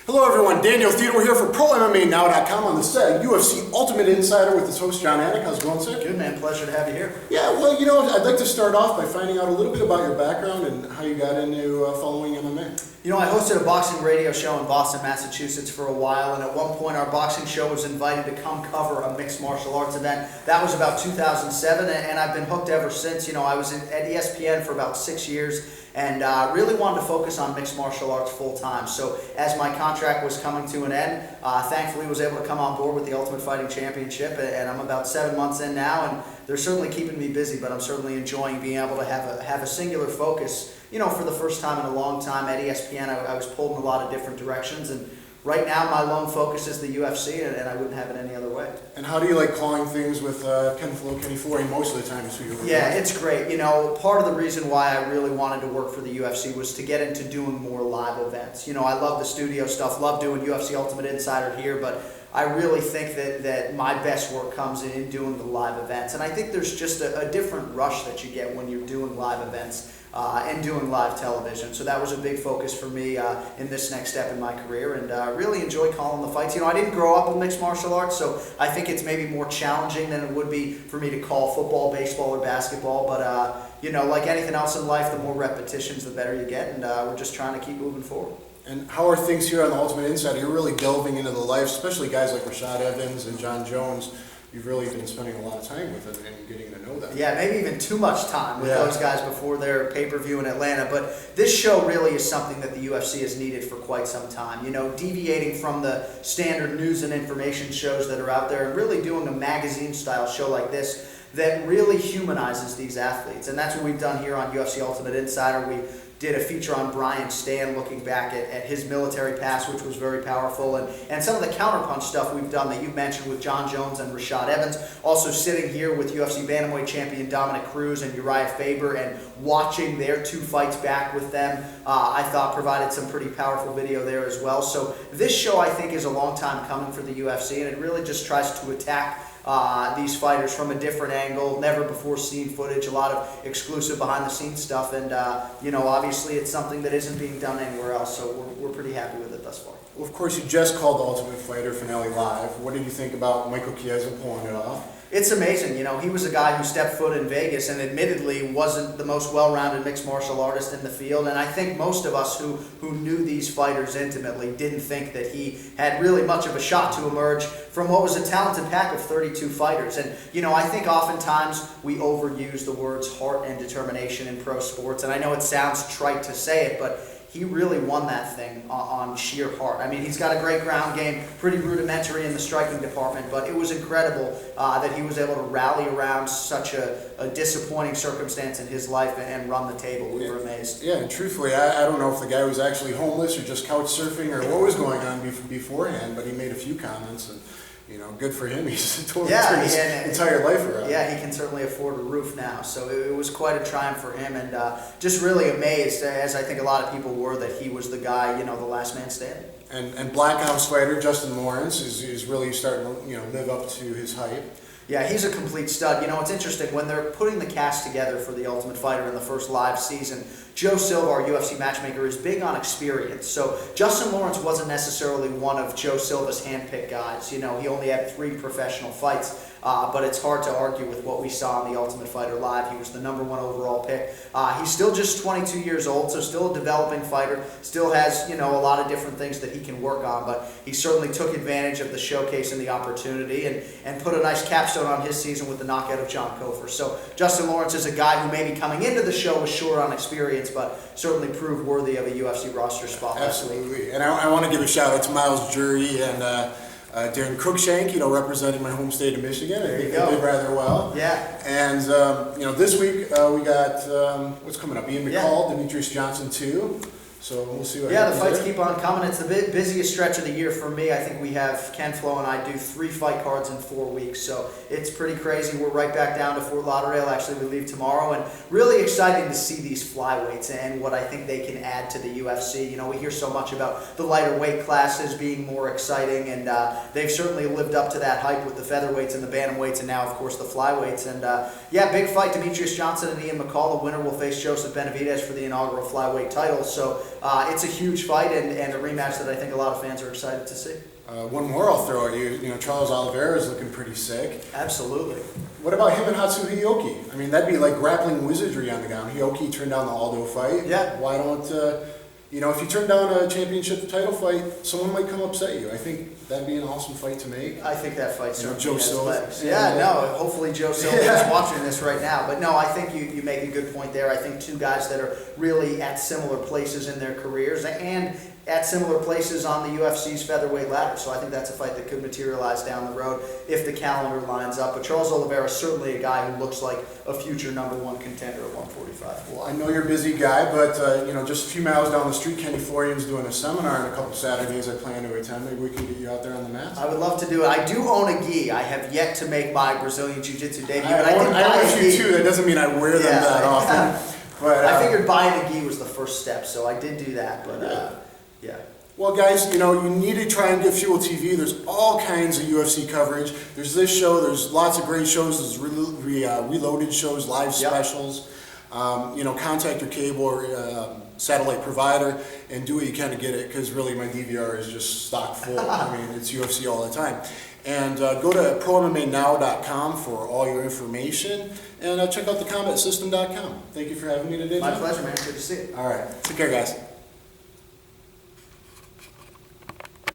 Hello everyone, Daniel Theodore here for ProMMANow.com on the set UFC Ultimate Insider with his host Jon Anik. How's it going, sir? Good, man. Pleasure to have you here. Yeah, well, you know, I'd like to start off by finding out a little bit about your background and how you got into following MMA. You know, I hosted a boxing radio show in Boston, Massachusetts for a while, and at one point our boxing show was invited to come cover a mixed martial arts event. That was about 2007, and I've been hooked ever since. You know, I was at ESPN for about 6 years, and really wanted to focus on mixed martial arts full time. So as my contract was coming to an end, thankfully was able to come on board with the Ultimate Fighting Championship, and I'm about 7 months in now, and they're certainly keeping me busy, but I'm certainly enjoying being able to have a singular focus. You know, for the first time in a long time at ESPN, I was pulled in a lot of different directions, and right now my lone focus is the UFC, and I wouldn't have it any other way. And how do you like calling things with Kenny Flory most of the time? Is who you're with? Yeah, it's great. You know, part of the reason why I really wanted to work for the UFC was to get into doing more live events. You know, I love the studio stuff, love doing UFC Ultimate Insider here, but I really think that my best work comes in doing the live events. And I think there's just a different rush that you get when you're doing live events and doing live television. So that was a big focus for me in this next step in my career, and really enjoy calling the fights. You know, I didn't grow up with mixed martial arts, so I think it's maybe more challenging than it would be for me to call football, baseball, or basketball. But, you know, like anything else in life, the more repetitions, the better you get, and we're just trying to keep moving forward. And how are things here on the Ultimate Insider? You're really delving into the life, especially guys like Rashad Evans and John Jones. You've really been spending a lot of time with them and getting to know them. Yeah, maybe even too much time with those guys before their pay-per-view in Atlanta. But this show really is something that the UFC has needed for quite some time. You know, deviating from the standard news and information shows that are out there and really doing a magazine-style show like this that really humanizes these athletes. And that's what we've done here on UFC Ultimate Insider. We did a feature on Brian Stan looking back at his military past, which was very powerful, and some of the counterpunch stuff we've done that you mentioned with Jon Jones and Rashad Evans. Also sitting here with UFC Bantamweight champion Dominic Cruz and Uriah Faber and watching their two fights back with them, I thought provided some pretty powerful video there as well. So this show, I think, is a long time coming for the UFC, and it really just tries to attack these fighters from a different angle, never before seen footage, a lot of exclusive behind the scenes stuff, and you know, obviously it's something that isn't being done anywhere else, so we're pretty happy with it thus far. Well, of course, you just called the Ultimate Fighter finale live. What did you think about Michael Chiesa pulling it off? It's amazing. You know, he was a guy who stepped foot in Vegas and admittedly wasn't the most well-rounded mixed martial artist in the field, and I think most of us who knew these fighters intimately didn't think that he had really much of a shot to emerge from what was a talented pack of 32 fighters. And, you know, I think oftentimes we overuse the words heart and determination in pro sports, and I know it sounds trite to say it, but he really won that thing on sheer heart. I mean, he's got a great ground game, pretty rudimentary in the striking department, but it was incredible that he was able to rally around such a disappointing circumstance in his life and run the table. We were amazed. Yeah, and truthfully, I don't know if the guy was actually homeless or just couch surfing or what was going on beforehand, but he made a few comments, and you know, good for him. He's totally turned his entire life around. Yeah, he can certainly afford a roof now. So it was quite a triumph for him, and just really amazed, as I think a lot of people were, that he was the guy, you know, the last man standing. And Black Ops fighter Justin Lawrence is really starting to, you know, live up to his hype. Yeah, he's a complete stud. You know, it's interesting, when they're putting the cast together for the Ultimate Fighter in the first live season, Joe Silva, our UFC matchmaker, is big on experience. So Justin Lawrence wasn't necessarily one of Joe Silva's handpicked guys. You know, he only had 3 professional fights. But it's hard to argue with what we saw in the Ultimate Fighter Live. He was the #1 overall pick. He's still just 22 years old, so still a developing fighter. Still has, you know, a lot of different things that he can work on, but he certainly took advantage of the showcase and the opportunity and put a nice capstone on his season with the knockout of John Kofor. So Justin Lawrence is a guy who maybe coming into the show was short on experience, but certainly proved worthy of a UFC roster spot. Absolutely. And I want to give a shout out to Miles Jury and Darren Cruikshank, you know, representing my home state of Michigan. I think they did rather well. Yeah. And, you know, this week we got, what's coming up? Ian McCall, Demetrius Johnson too. So we'll see what happens. The fights keep on coming. It's the busiest stretch of the year for me. I think we have, Ken Flo and I do 3 fight cards in 4 weeks. So it's pretty crazy. We're right back down to Fort Lauderdale. Actually, we leave tomorrow. And really exciting to see these flyweights and what I think they can add to the UFC. You know, we hear so much about the lighter weight classes being more exciting. And they've certainly lived up to that hype with the featherweights and the bantamweights and now, of course, the flyweights. And yeah, big fight. Demetrius Johnson and Ian McCall. The winner will face Joseph Benavidez for the inaugural flyweight title. So it's a huge fight and a rematch that I think a lot of fans are excited to see. One more I'll throw at you. You know, Charles Oliveira is looking pretty sick. Absolutely. What about him and Hatsu Hioki? I mean, that'd be like grappling wizardry on the ground. Hioki turned down the Aldo fight. Yeah. Why don't, you know, if you turn down a championship title fight, someone might come upset you. I think that'd be an awesome fight to make. I think that fight certainly Joe has Silva. legs. Yeah, no, hopefully Joe Silva is watching this right now. But no, I think you make a good point there. I think two guys that are really at similar places in their careers and at similar places on the UFC's featherweight ladder. So I think that's a fight that could materialize down the road if the calendar lines up. But Charles Oliveira is certainly a guy who looks like a future #1 contender at 145. Well, I know you're a busy guy, but you know, just a few miles down the street, Kenny Florian's doing a seminar in a couple Saturdays I plan to attend. Maybe we can get you out there on the mat. I would love to do it. I do own a gi. I have yet to make my Brazilian Jiu-Jitsu debut. I own a few too. That doesn't mean I wear them that often. But I figured buying a gi was the first step, so I did do that. But yeah. Well, guys, you know, you need to try and get Fuel TV. There's all kinds of UFC coverage. There's this show. There's lots of great shows. There's reloaded shows, live specials. You know, contact your cable or satellite provider and do what you can to get it, because really my DVR is just stock full. I mean, it's UFC all the time. And go to ProMMANow.com for all your information, and check out the CombatSystem.com. Thank you for having me today, My John. pleasure, man. Good to see you. All right. Take care, guys.